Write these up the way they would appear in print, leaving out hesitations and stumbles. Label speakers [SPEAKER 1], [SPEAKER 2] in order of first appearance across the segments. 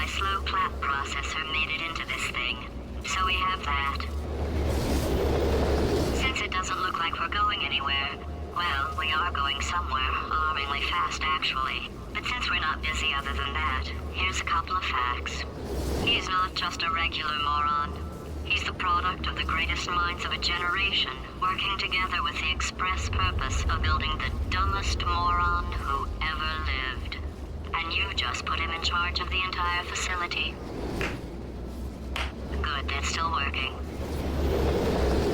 [SPEAKER 1] slow clap processor made it into this thing, so we have that. Since it doesn't look like we're going anywhere, well, we are going somewhere, alarmingly fast actually. But since we're not busy other than that, here's a couple of facts. He's not just a regular moron. He's the product of the greatest minds of a generation, working together with the express purpose of building the dumbest moron who ever lived. And you just put him in charge of the entire facility. Good, that's still working.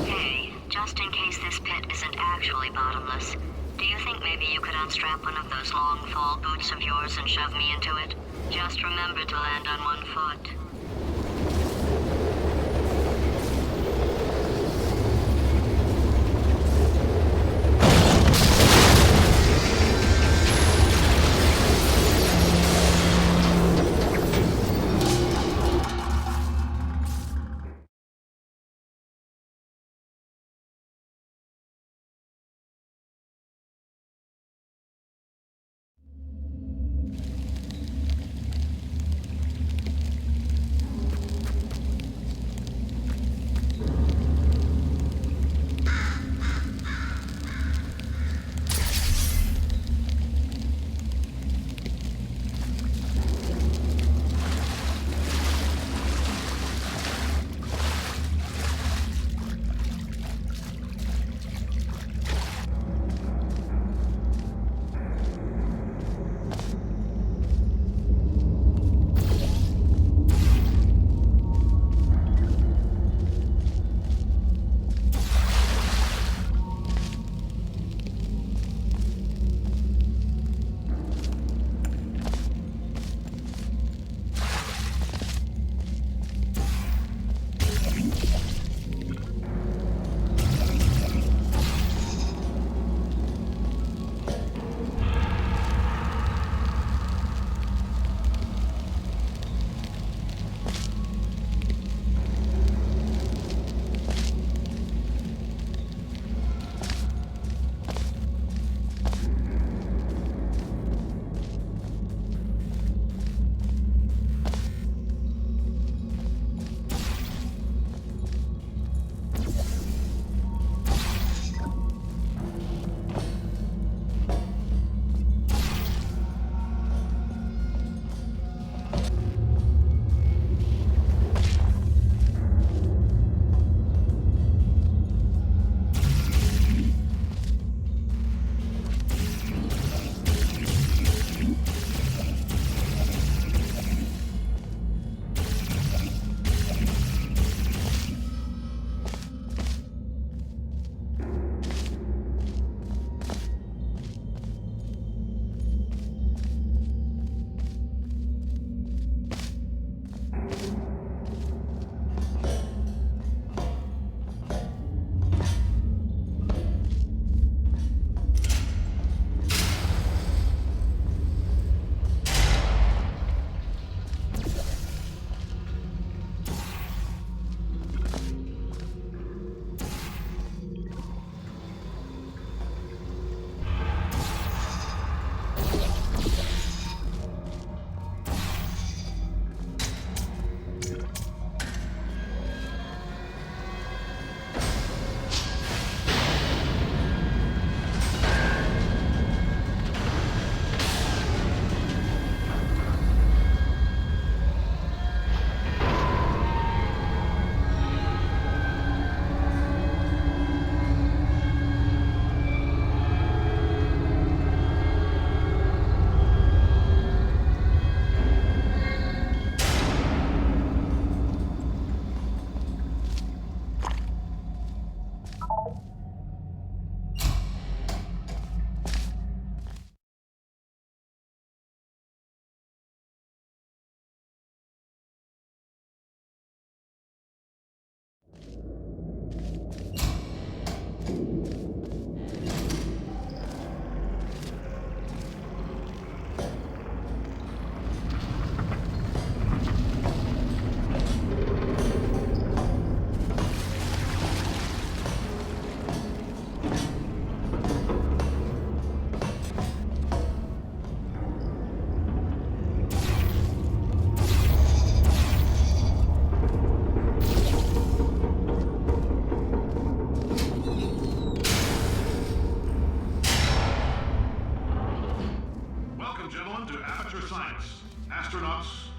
[SPEAKER 1] Hey, just in case this pit isn't actually bottomless, do you think maybe you could unstrap one of those long fall boots of yours and shove me into it? Just remember to land on one foot.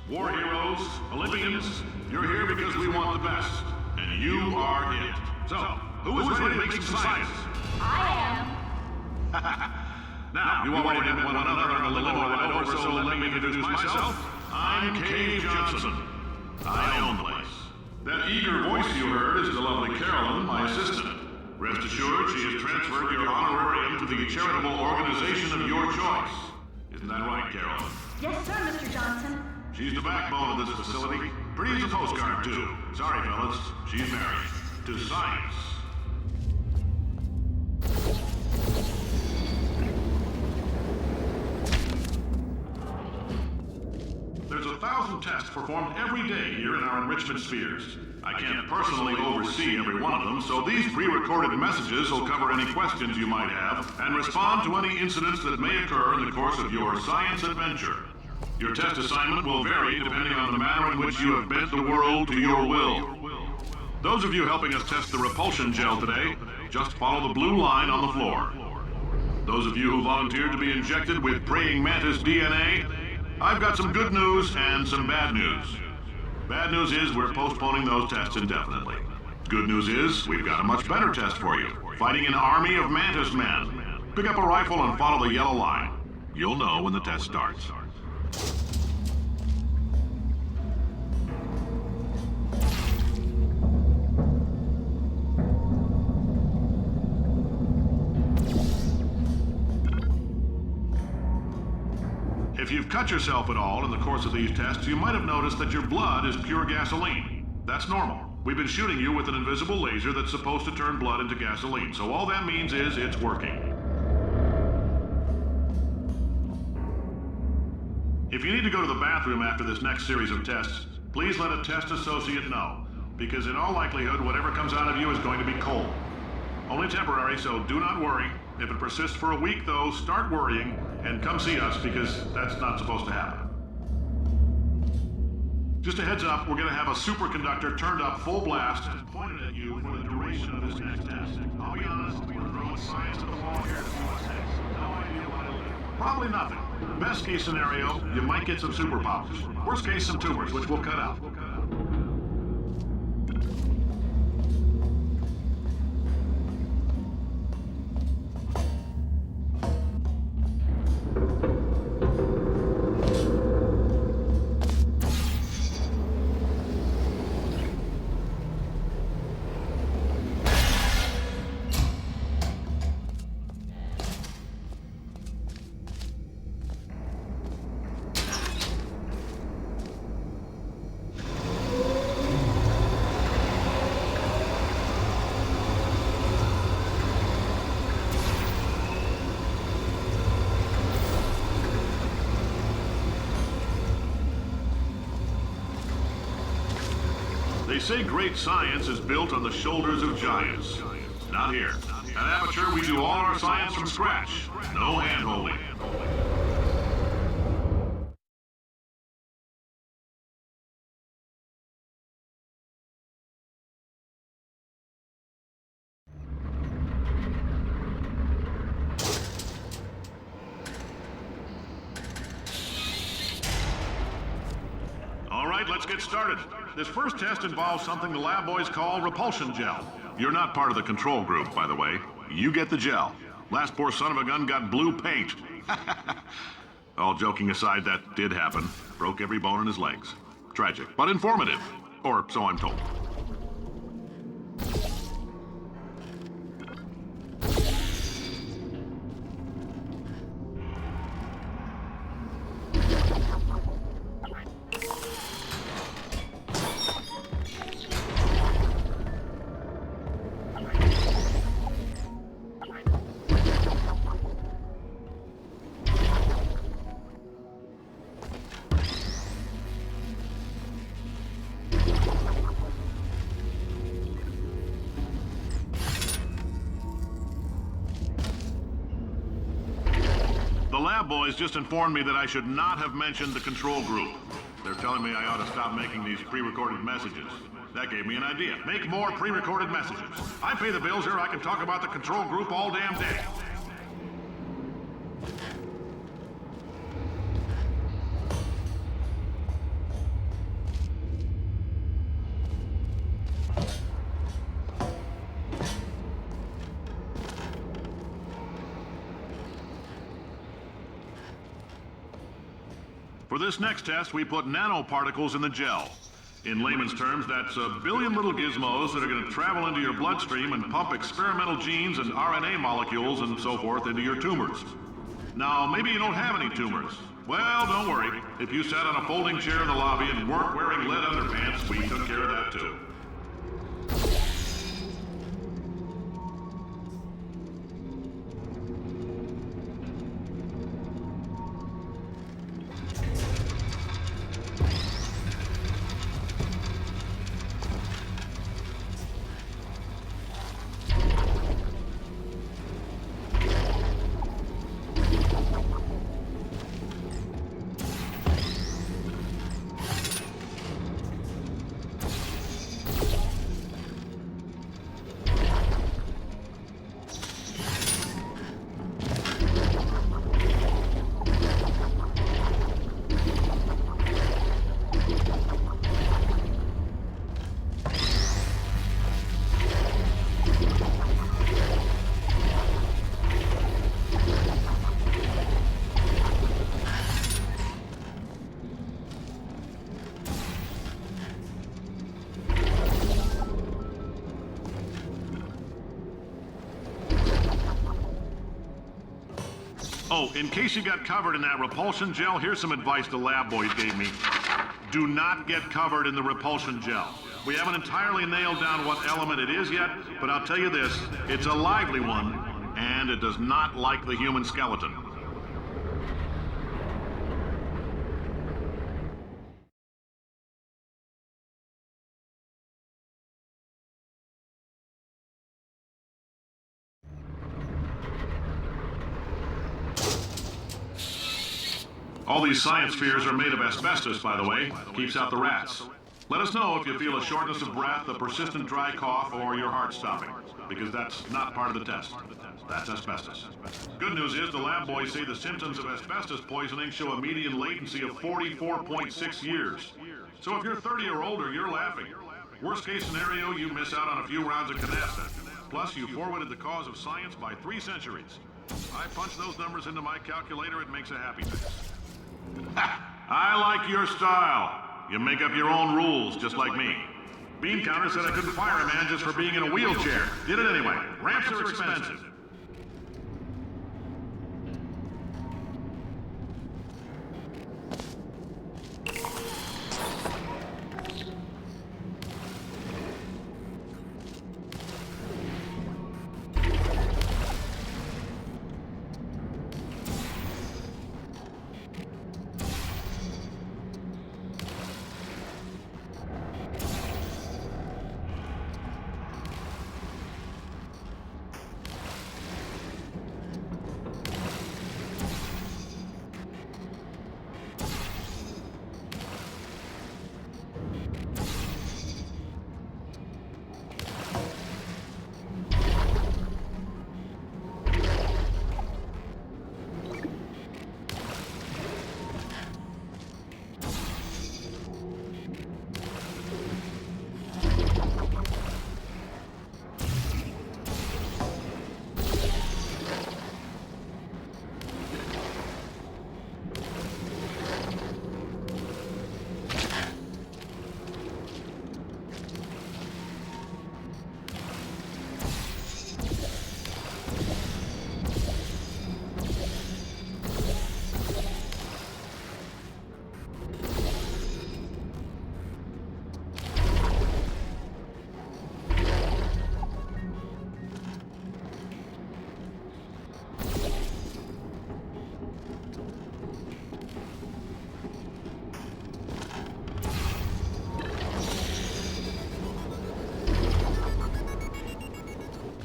[SPEAKER 2] War heroes, Olympians, you're here because we want the best. And you are it. So, who is ready to make some science?
[SPEAKER 3] I am.
[SPEAKER 2] Now, you already met one another on the limo ride over, so let me introduce myself. I'm Cave Johnson. I own the place. That eager voice you heard is the lovely Carolyn, my assistant. Rest assured, she has transferred your honorarium to the charitable organization of your choice. Isn't that right, Carolyn?
[SPEAKER 3] Yes, sir, Mr. Johnson.
[SPEAKER 2] She's the backbone of this facility. Pretty as a postcard, too. Sorry, fellas. She's married. To science. There's 1,000 tests performed every day here in our enrichment spheres. I can't personally oversee every one of them, so these pre-recorded messages will cover any questions you might have and respond to any incidents that may occur in the course of your science adventure. Your test assignment will vary depending on the manner in which you have bent the world to your will. Those of you helping us test the repulsion gel today, just follow the blue line on the floor. Those of you who volunteered to be injected with praying mantis DNA, I've got some good news and some bad news. Bad news is we're postponing those tests indefinitely. Good news is we've got a much better test for you. Fighting an army of mantis men. Pick up a rifle and follow the yellow line. You'll know when the test starts. If you've cut yourself at all in the course of these tests, you might have noticed that your blood is pure gasoline. That's normal. We've been shooting you with an invisible laser that's supposed to turn blood into gasoline, so all that means is it's working. If you need to go to the bathroom after this next series of tests, please let a test associate know, because in all likelihood, whatever comes out of you is going to be cold. Only temporary, so do not worry. If it persists for a week, though, start worrying and come see us, because that's not supposed to happen. Just a heads up, we're going to have a superconductor turned up full blast and pointed at you for the duration of this next test. I'll be honest, we're throwing science at the wall here to see what sticks. No idea what it'll do. Probably nothing. Best case scenario, you might get some superpowers. Worst case, some tumors, which we'll cut out. They say great science is built on the shoulders of giants. Not here. At Aperture, we do all our science from scratch. No hand-holding. All right, let's get started. This first test involves something the lab boys call repulsion gel. You're not part of the control group, by the way. You get the gel. Last poor son of a gun got blue paint. All joking aside, that did happen. Broke every bone in his legs. Tragic, but informative. Or so I'm told. The lab boys just informed me that I should not have mentioned the control group. They're telling me I ought to stop making these pre-recorded messages. That gave me an idea. Make more pre-recorded messages. I pay the bills here, I can talk about the control group all damn day. For this next test, we put nanoparticles in the gel. In layman's terms, that's a billion little gizmos that are going to travel into your bloodstream and pump experimental genes and RNA molecules and so forth into your tumors. Now, maybe you don't have any tumors. Well, don't worry. If you sat on a folding chair in the lobby and weren't wearing lead underpants, we took care of that too. Oh, in case you got covered in that repulsion gel, here's some advice the lab boys gave me. Do not get covered in the repulsion gel. We haven't entirely nailed down what element it is yet, but I'll tell you this, it's a lively one, and it does not like the human skeleton. All these science spheres are made of asbestos, by the way. Keeps out the rats. Let us know if you feel a shortness of breath, a persistent dry cough, or your heart stopping, because that's not part of the test. That's asbestos. Good news is the lab boys say the symptoms of asbestos poisoning show a median latency of 44.6 years. So if you're 30 or older, you're laughing. Worst case scenario, you miss out on a few rounds of canasta. Plus, you forwarded the cause of science by 3 centuries. I punch those numbers into my calculator, it makes a happy face. I like your style. You make up your own rules, just like me. Bean Counter said I couldn't fire a man just for being in a wheelchair. Did it anyway. Ramps are expensive.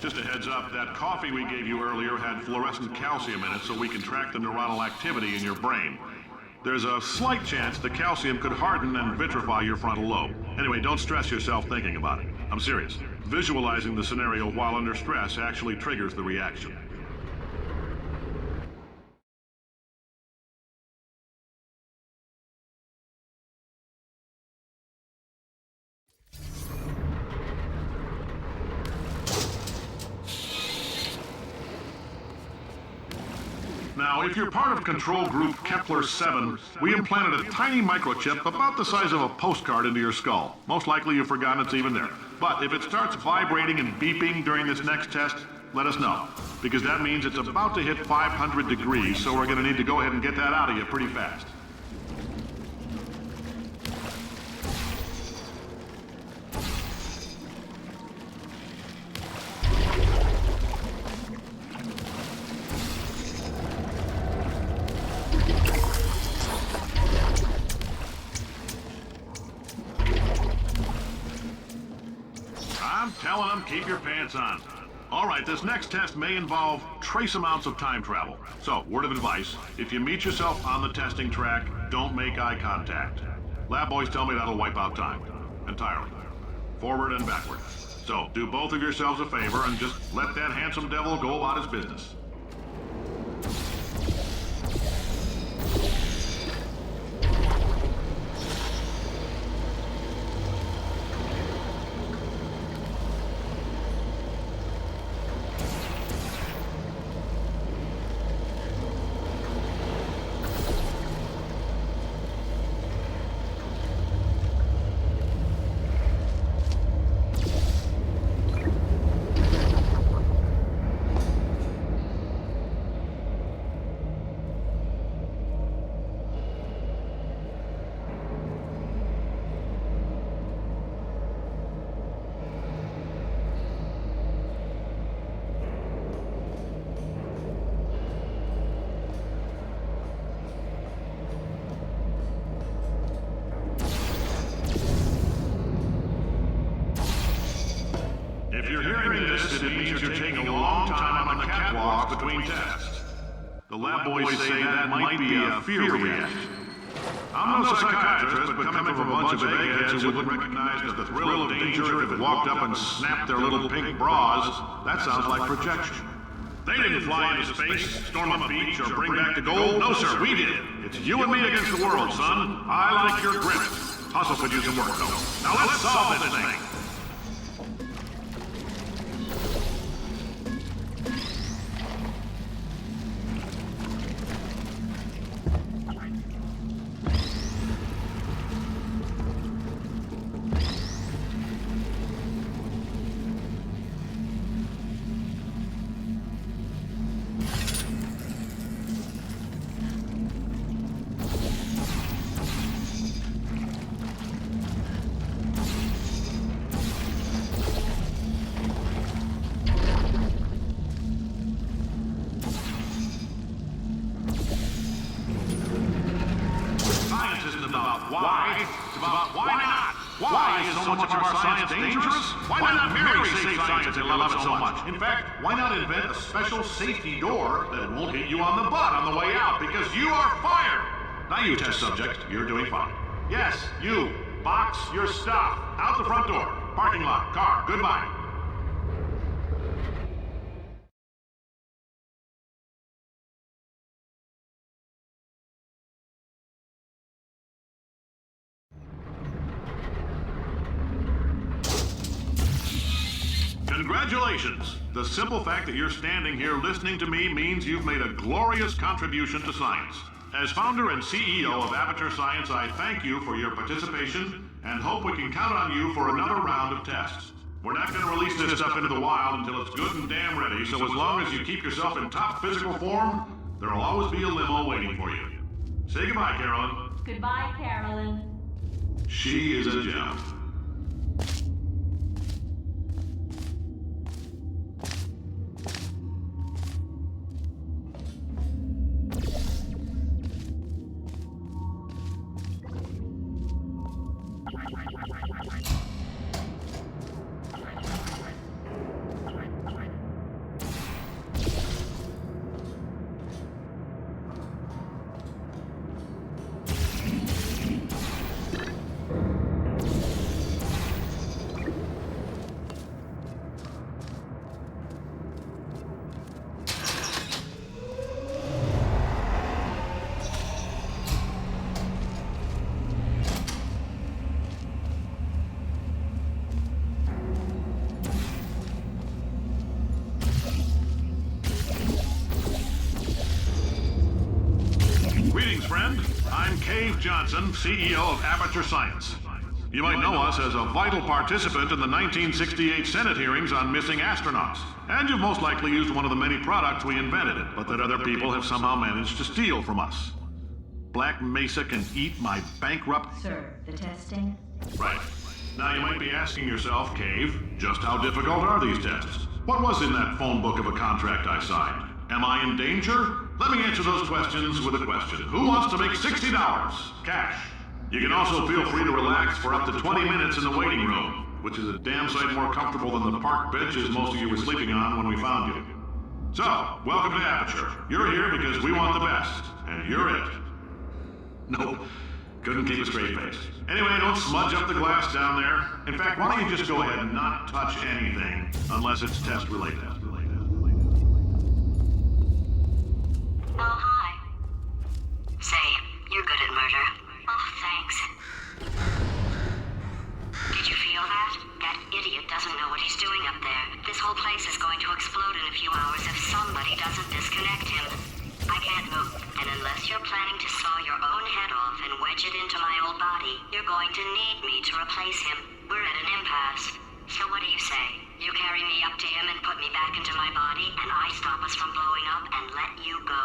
[SPEAKER 2] Just a heads up, that coffee we gave you earlier had fluorescent calcium in it so we can track the neuronal activity in your brain. There's a slight chance the calcium could harden and vitrify your frontal lobe. Anyway, don't stress yourself thinking about it. I'm serious. Visualizing the scenario while under stress actually triggers the reaction. Now, if you're part of Control Group Kepler-7, we implanted a tiny microchip about the size of a postcard into your skull. Most likely you've forgotten it's even there. But if it starts vibrating and beeping during this next test, let us know. Because that means it's about to hit 500 degrees, so we're going to need to go ahead and get that out of you pretty fast. I'm telling them, keep your pants on. All right, this next test may involve trace amounts of time travel. So, word of advice, if you meet yourself on the testing track, don't make eye contact. Lab boys tell me that'll wipe out time. Entirely. Forward and backward. So, do both of yourselves a favor and just let that handsome devil go about his business. If you're hearing this, it means you're taking a long time on the catwalks between tests. The lab boys say that might be a fear reaction. I'm no psychiatrist, but coming from a bunch of eggheads who wouldn't recognize the thrill of danger if it walked up and snapped their little pink bras, that sounds like projection. They didn't fly into space, storm a beach, or bring back the gold. No, sir, we did. It's you and me against the world, son. I like your grit. Hustle could use some work, though. Now let's solve this thing. Why? It's about why not? Why is so much of our science dangerous? Why not Mary save science and love it so much? In fact, why not invent a special safety door that won't hit you on the butt on the way out because you are fired? Now you test subject, you're doing fine. Yes, you. Box your stuff. Out the front door. Parking lot. Car. Goodbye. Congratulations! The simple fact that you're standing here listening to me means you've made a glorious contribution to science. As founder and CEO of Aperture Science, I thank you for your participation and hope we can count on you for another round of tests. We're not going to release this stuff into the wild until it's good and damn ready, so as long as you keep yourself in top physical form, there'll always be a limo waiting for you. Say goodbye, Carolyn.
[SPEAKER 3] Goodbye, Carolyn.
[SPEAKER 2] She is a gem. Cave Johnson, CEO of Aperture Science. You might know us as a vital participant in the 1968 Senate hearings on missing astronauts. And you've most likely used one of the many products we invented, but that other people have somehow managed to steal from us. Black Mesa can eat my bankrupt...
[SPEAKER 3] Sir, the testing?
[SPEAKER 2] Right. Now you might be asking yourself, Cave, just how difficult are these tests? What was in that phone book of a contract I signed? Am I in danger? Let me answer those questions with a question. Who wants to make $60? Cash. You can also feel free to relax for up to 20 minutes in the waiting room, which is a damn sight more comfortable than the park benches most of you were sleeping on when we found you. So, welcome to Aperture. You're here because we want the best, and you're it. Nope. Couldn't keep a straight face. Anyway, don't smudge up the glass down there. In fact, why don't you just go ahead and not touch anything unless it's test related.
[SPEAKER 1] Oh, hi. Say, you're good at murder. Oh, thanks. Did you feel that? That idiot doesn't know what he's doing up there. This whole place is going to explode in a few hours if somebody doesn't disconnect him. I can't move, and unless you're planning to saw your own head off and wedge it into my old body, you're going to need me to replace him. We're at an impasse. So what do you say? You carry me up to him and put me back into my body, and I stop us from blowing up and let you go.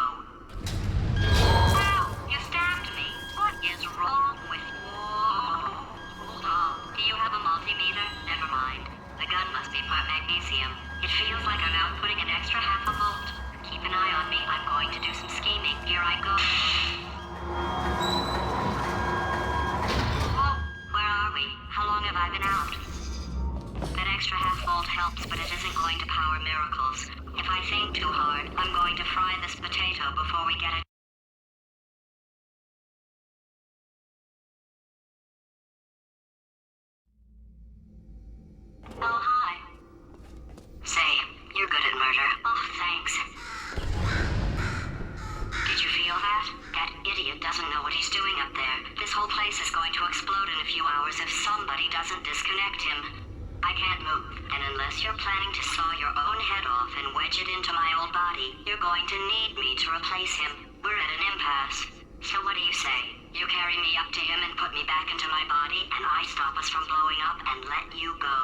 [SPEAKER 1] Wow, you stabbed me. What is wrong with you? Oh, do you have a multimeter? Never mind. The gun must be part magnesium. It feels like I'm outputting an extra half a volt. Keep an eye on me. I'm going to do some scheming. Here I go. Whoa, where are we? How long have I been out? That extra half volt helps, but it isn't going to power miracles. If I think too hard, I'm going to fry this potato before we get it. Oh, hi. Say, you're good at murder. Oh, thanks. Did you feel that? That idiot doesn't know what he's doing up there. This whole place is going to explode in a few hours if somebody doesn't disconnect him. I can't move, and unless you're planning to saw your own head off and wedge it into my old body, you're going to need me to replace him. We're at an impasse. So what do you say? You carry me up to him and put me back into my body, and I stop us from blowing up and let you go.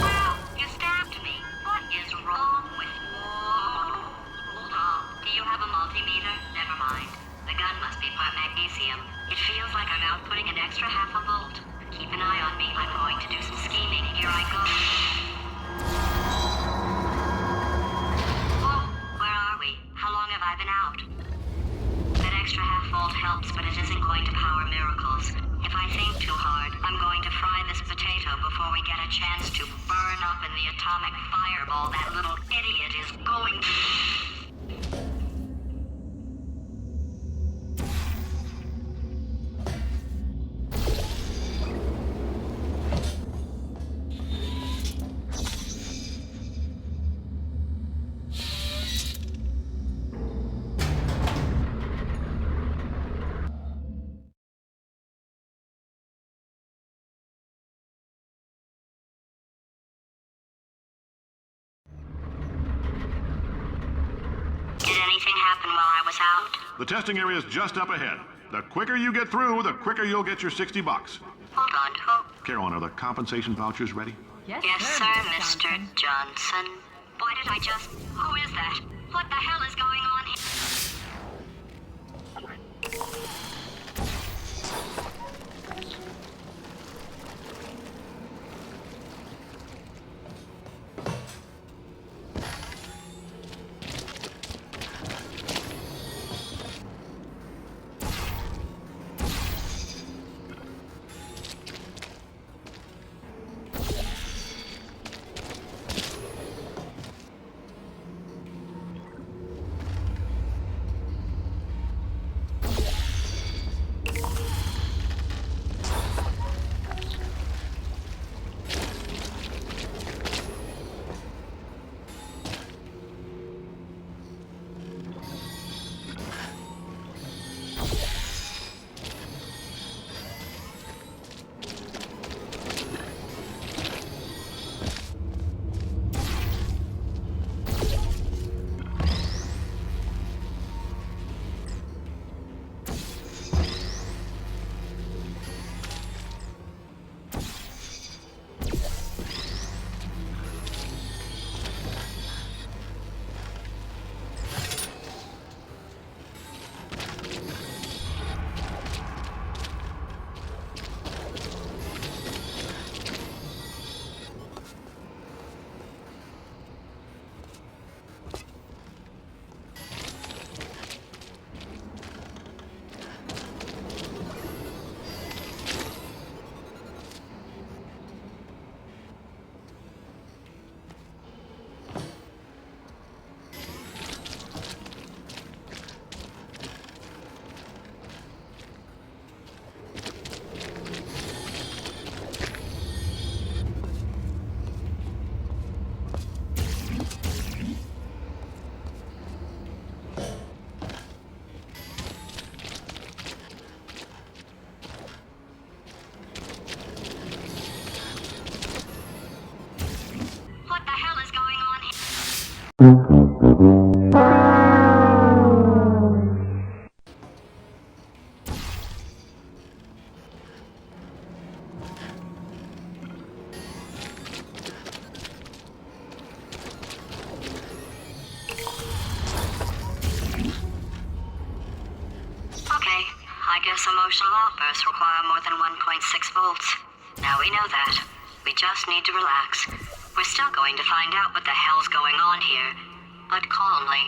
[SPEAKER 1] Wow, you stabbed me. What is wrong with you? Oh, do you have a multimeter? Never mind. The gun must be part magnesium. It feels like I'm outputting an extra half a volt. Keep an eye on me. I'm going to do some scheming. Here I go. Whoa, where are we? How long have I been out? That extra half volt helps, but it isn't going to power miracles. If I think too hard, I'm going to fry this potato before we get a chance to burn up in the atomic fireball that little idiot is going to... Did anything happen while I was out?
[SPEAKER 2] The testing area is just up ahead. The quicker you get through, the quicker you'll get your $60.
[SPEAKER 1] Hold on, who?
[SPEAKER 2] Caroline, are the compensation vouchers ready?
[SPEAKER 3] Yes,
[SPEAKER 1] Sir, Mr. Johnson. Why did I just... Who is that? What the hell is going on here? more than 1.6 volts. Now we know that. We just need to relax. We're still going to find out what the hell's going on here, but calmly.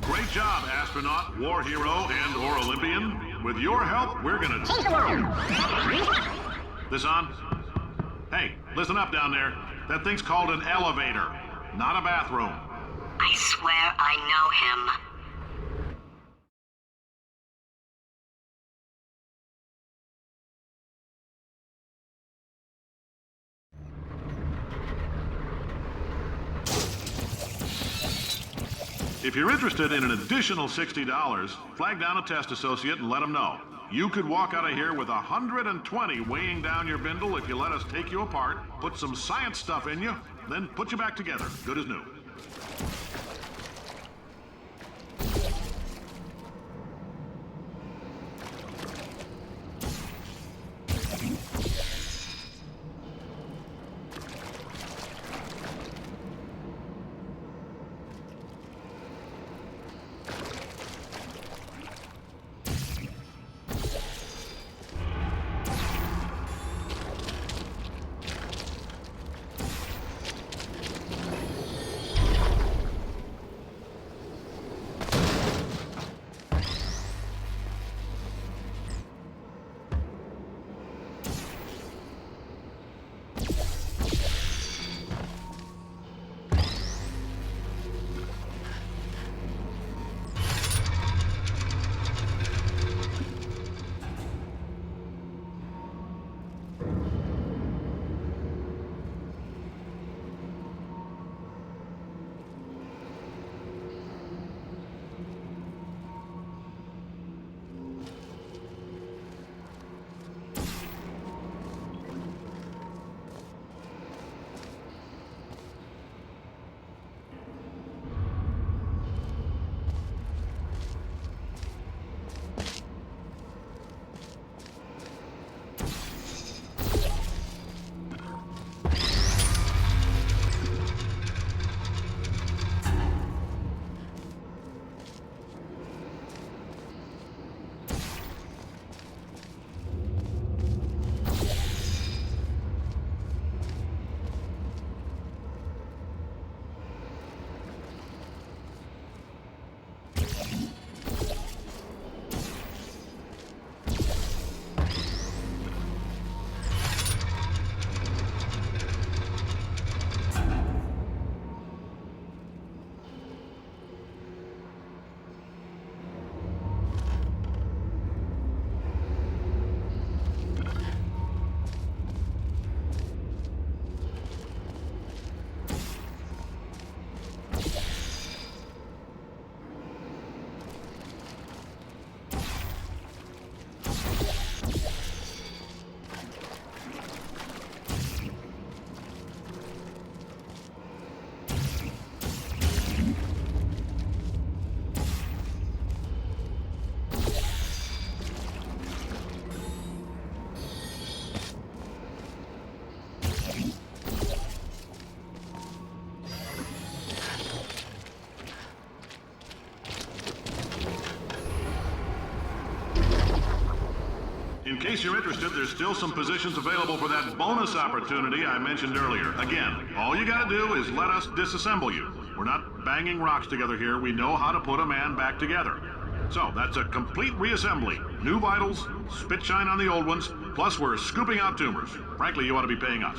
[SPEAKER 2] Great job, astronaut, war hero, and/or Olympian. With your help, we're gonna change the world. This on? Hey, listen up down there. That thing's called an elevator, not a bathroom.
[SPEAKER 1] I swear I know him.
[SPEAKER 2] If you're interested in an additional $60, flag down a test associate and let them know. You could walk out of here with 120 weighing down your bindle if you let us take you apart, put some science stuff in you, then put you back together, good as new. case you're interested, there's still some positions available for that bonus opportunity I mentioned earlier. Again, all you gotta do is let us disassemble you. We're not banging rocks together here. We know how to put a man back together. So, that's a complete reassembly. New vitals, spit shine on the old ones, plus we're scooping out tumors. Frankly, you ought to be paying us.